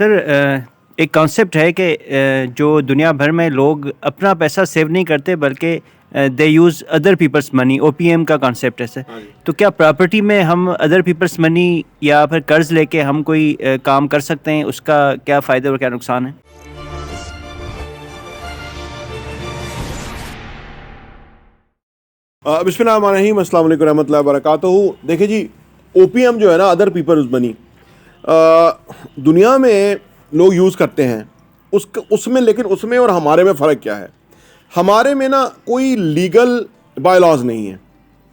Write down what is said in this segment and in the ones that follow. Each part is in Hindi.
सर एक कॉन्सेप्ट है कि जो दुनिया भर में लोग अपना पैसा सेव नहीं करते बल्कि they use other people's money. OPM का कॉन्सेप्ट है सर। हाँ जी। तो क्या प्रॉपर्टी में हम अदर पीपल्स मनी या फिर कर्ज लेके हम कोई काम कर सकते हैं? उसका क्या फ़ायदे और क्या नुकसान है? बिस्मिल्लाहिर्रहमानिर्रहीम, अस्सलाम वालेकुम रहमतुल्लाहि व बरकातहू। देखिए जी, ओपीएम जो है ना, अदर पीपल्स मनी, दुनिया में लोग यूज़ करते हैं उसमें, लेकिन उसमें और हमारे में फ़र्क क्या है? हमारे में ना कोई लीगल बाय लॉज नहीं है।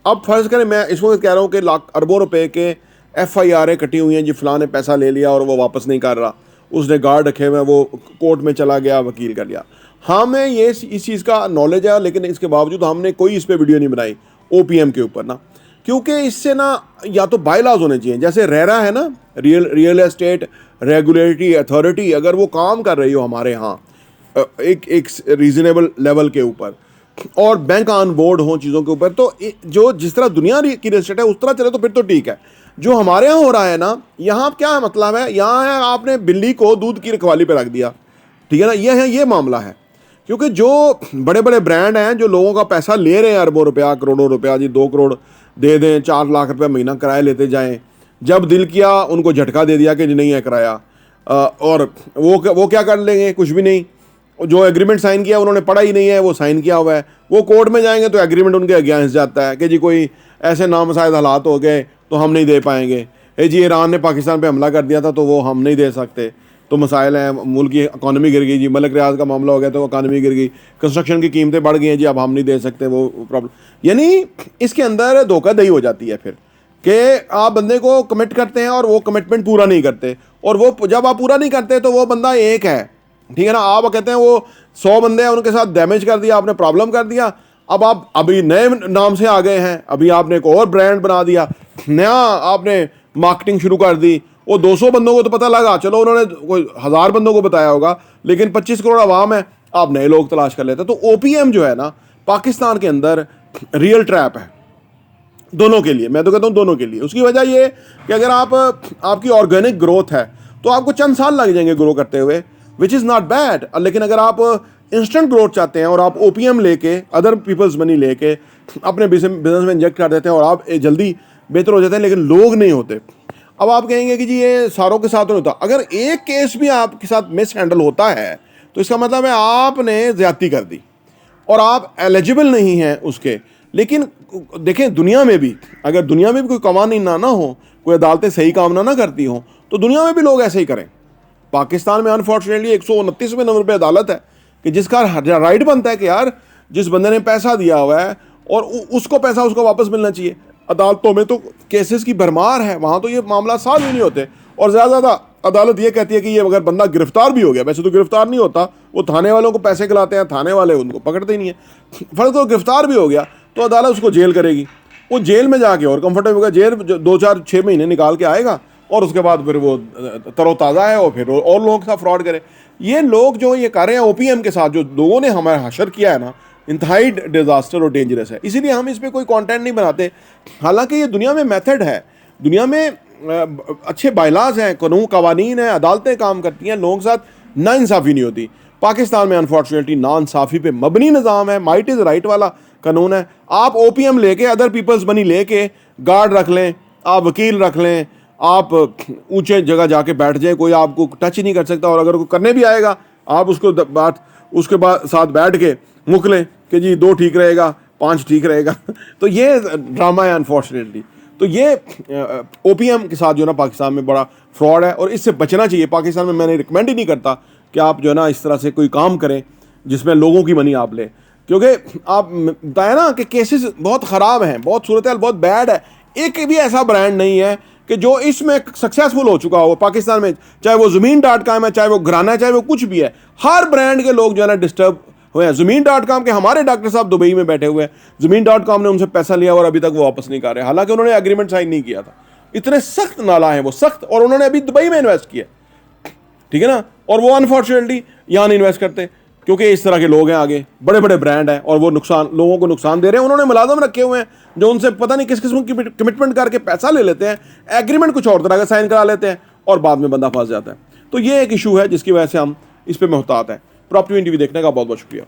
अब फ़र्ज़ करें मैं इस वक्त कह रहा हूँ कि लाख अरबों रुपए के FIR कटी हुई हैं जी, फ़लाँ ने पैसा ले लिया और वो वापस नहीं कर रहा, उसने गार्ड रखे हुए, वो कोर्ट में चला गया, वकील कर लिया। हमें ये इस चीज़ का नॉलेज है, लेकिन इसके बावजूद हमने कोई इस पर वीडियो नहीं बनाई ओपीएम के ऊपर ना, क्योंकि इससे ना या तो बाय लॉज होने चाहिए। जैसे रेरा है ना, रियल एस्टेट रेगुलेटरी अथॉरिटी, अगर वो काम कर रही हो हमारे यहाँ एक रीजनेबल लेवल के ऊपर, और बैंक ऑन बोर्ड हो चीज़ों के ऊपर, तो जो जिस तरह दुनिया की रियल एस्टेट है उस तरह चले तो फिर तो ठीक है। जो हमारे यहाँ हो रहा है ना, यहाँ क्या मतलब है, यहाँ है आपने बिल्ली को दूध की रखवाली पे रख दिया, ठीक है ना। ये मामला है, क्योंकि जो बड़े बड़े ब्रांड हैं जो लोगों का पैसा ले रहे हैं, अरबों रुपया, करोड़ों रुपया, जी 2 करोड़ दे दें, 4 लाख रुपया महीना किराया लेते जाएं, जब दिल किया उनको झटका दे दिया कि जी नहीं है किराया, और वो क्या कर लेंगे? कुछ भी नहीं। जो एग्रीमेंट साइन किया उन्होंने पढ़ा ही नहीं है, वो साइन किया हुआ है, वो कोर्ट में जाएंगे तो एग्रीमेंट उनके अगेंस्ट जाता है कि जी कोई ऐसे नामसाइद हालात हो गए तो हम नहीं दे पाएंगे। जी ईरान ने पाकिस्तान पे हमला कर दिया था तो वो हम नहीं दे सकते, तो मसाइल हैं, मुल्क की इकॉनमी गिर गई जी, मलिक रियाज का मामला हो गया तो इकॉनमी गिर गई, कंस्ट्रक्शन की कीमतें बढ़ गई हैं जी, अब हम नहीं दे सकते, वो प्रॉब्लम। यानी इसके अंदर धोखाधड़ी हो जाती है फिर, कि आप बंदे को कमिट करते हैं और वो कमिटमेंट पूरा नहीं करते, और वो जब आप पूरा नहीं करते तो वो बंदा एक है, ठीक है ना। आप कहते हैं वो 100 बंदे हैं, उनके साथ डैमेज कर दिया आपने, प्रॉब्लम कर दिया, अब आप अभी नए नाम से आ गए हैं, अभी आपने एक और ब्रांड बना दिया, नया आपने मार्केटिंग शुरू कर दी। वो 200 बंदों को तो पता लगा, चलो उन्होंने कोई 1000 बंदों को बताया होगा, लेकिन 25 करोड़ आवाम है, आप नए लोग तलाश कर लेते हैं। तो ओपीएम जो है ना, पाकिस्तान के अंदर रियल ट्रैप है दोनों के लिए। मैं तो कहता हूँ दोनों के लिए। उसकी वजह ये कि अगर आपकी ऑर्गेनिक ग्रोथ है तो आपको चंद साल लग जाएंगे ग्रो करते हुए, विच इज़ नॉट बैड। लेकिन अगर आप इंस्टेंट ग्रोथ चाहते हैं और आप ओपीएम लेके, अदर पीपल्स मनी लेके अपने बिजनेस में इंजेक्ट कर देते हैं और आप जल्दी बेहतर हो जाते हैं, लेकिन लोग नहीं होते। अब आप कहेंगे कि जी ये सारों के साथ नहीं होता। अगर एक केस भी आपके साथ मिस हैंडल होता है तो इसका मतलब है आपने ज़्यादती कर दी और आप एलिजिबल नहीं हैं उसके। लेकिन देखें, दुनिया में भी, अगर दुनिया में भी कोई कवानीन ना हो, कोई अदालतें सही काम ना करती हों, तो दुनिया में भी लोग ऐसे ही करें। पाकिस्तान में अनफॉर्चुनेटली 129वें नंबर पे अदालत है कि जिसका राइट बनता है कि यार जिस बंदे ने पैसा दिया हुआ है और उसको पैसा उसको वापस मिलना चाहिए। अदालतों में तो केसेस की भरमार है, वहाँ तो ये मामला सॉल्व ही नहीं होते, और ज़्यादा अदालत ये कहती है कि ये अगर बंदा गिरफ्तार भी हो गया, वैसे तो गिरफ्तार नहीं होता, वो थाने वालों को पैसे खिलाते हैं, थाने वाले उनको पकड़ते ही नहीं है। फर्क तो गिरफ्तार भी हो गया तो अदालत उसको जेल करेगी, वो जेल में जाके और कंफर्टेबल होगा, जेल 2-4-6 महीने निकाल के आएगा और उसके बाद फिर वो तरोताज़ा है और फिर और लोगों के साथ फ्रॉड करे। ये लोग जो ये कर रहे हैं ओपीएम के साथ, जो लोगों ने हमारा हशर किया है ना, इंतहाई डिजास्टर और डेंजरस है। इसीलिए हम इस पर कोई कंटेंट नहीं बनाते। हालांकि ये दुनिया में मेथड है, दुनिया में अच्छे बायलाज हैं, कानून कवानीन हैं, अदालतें काम करती हैं, लोगों के साथ नाइंसाफ़ी नहीं होती। पाकिस्तान में अनफॉर्चुनेटली नाइंसाफ़ी पे मबनी निज़ाम है, माइट इज़ राइट वाला कानून है। आप ओपीएम लेके, अदर पीपल्स मनी लेके गार्ड रख लें, आप वकील रख लें, आप ऊंचे जगह जाके बैठ जाए, कोई आपको टच ही नहीं कर सकता, और अगर कोई करने भी आएगा आप उसके बाद साथ बैठ के मुक लें कि जी 2 ठीक रहेगा, 5 ठीक रहेगा। तो ये ड्रामा है अनफॉर्चुनेटली। तो ये ओपीएम के साथ जो है ना पाकिस्तान में बड़ा फ्रॉड है और इससे बचना चाहिए। पाकिस्तान में मैंने रिकमेंड ही नहीं करता कि आप जो है ना इस तरह से कोई काम करें जिसमें लोगों की मनी आप लें, क्योंकि आप बताया ना कि केसेस बहुत ख़राब हैं, बहुत सूरत हाल बहुत बैड है। एक भी ऐसा ब्रांड नहीं है कि जो इसमें सक्सेसफुल हो चुका हो पाकिस्तान में, चाहे वो ज़मीन.com है, चाहे वो घराना है, चाहे वो कुछ भी है। हर ब्रांड के लोग जो है ना डिस्टर्ब हुए हैं। ज़मीन.com के हमारे डॉक्टर साहब दुबई में बैठे हुए हैं, ज़मीन.com ने उनसे पैसा लिया और अभी तक वो वापस नहीं कर रहे, हालांकि उन्होंने एग्रीमेंट साइन नहीं किया था। इतने सख्त नाला है वो, सख्त, और उन्होंने अभी दुबई में इन्वेस्ट किया, ठीक है ना। और वो अनफॉर्चुनेटली यहाँ नहीं इन्वेस्ट करते क्योंकि इस तरह के लोग हैं आगे, बड़े बड़े ब्रांड हैं और वो लोगों को नुकसान दे रहे हैं। उन्होंने मुलाजम रखे हुए हैं जो उनसे पता नहीं किस किस्म की कमिटमेंट करके पैसा ले लेते हैं, एग्रीमेंट कुछ और तरह का साइन करा लेते हैं और बाद में बंदा फंस जाता है। तो ये एक इशू है जिसकी वजह से हम इस पर मोहतात हैं। प्रॉपर्टी टीवी देखने का बहुत बहुत शुक्रिया।